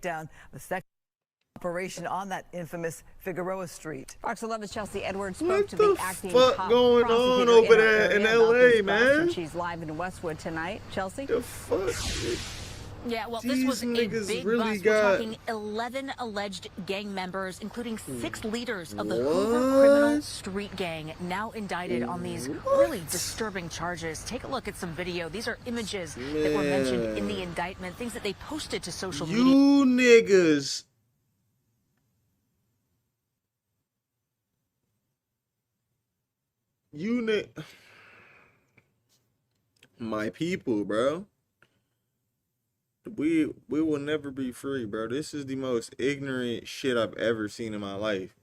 down the second operation on that infamous Figueroa Street. Fox 11's Chelsea Edwards spoke What to the the acting fuck top going prosecutor on over in our there in area about LA, this bust, man? and she's live in Westwood tonight. Chelsea? The fuck? Yeah, well, These this was a niggas big really bust. got- We're talking 11 alleged gang members, including 6 leaders of the What? Hoover criminal street gang, now indicted on these really disturbing charges. Take a look at some video. These are images that were mentioned in the indictment, things that they posted to social media. You niggas. My people, bro. We will never be free, bro. This is the most ignorant shit I've ever seen in my life.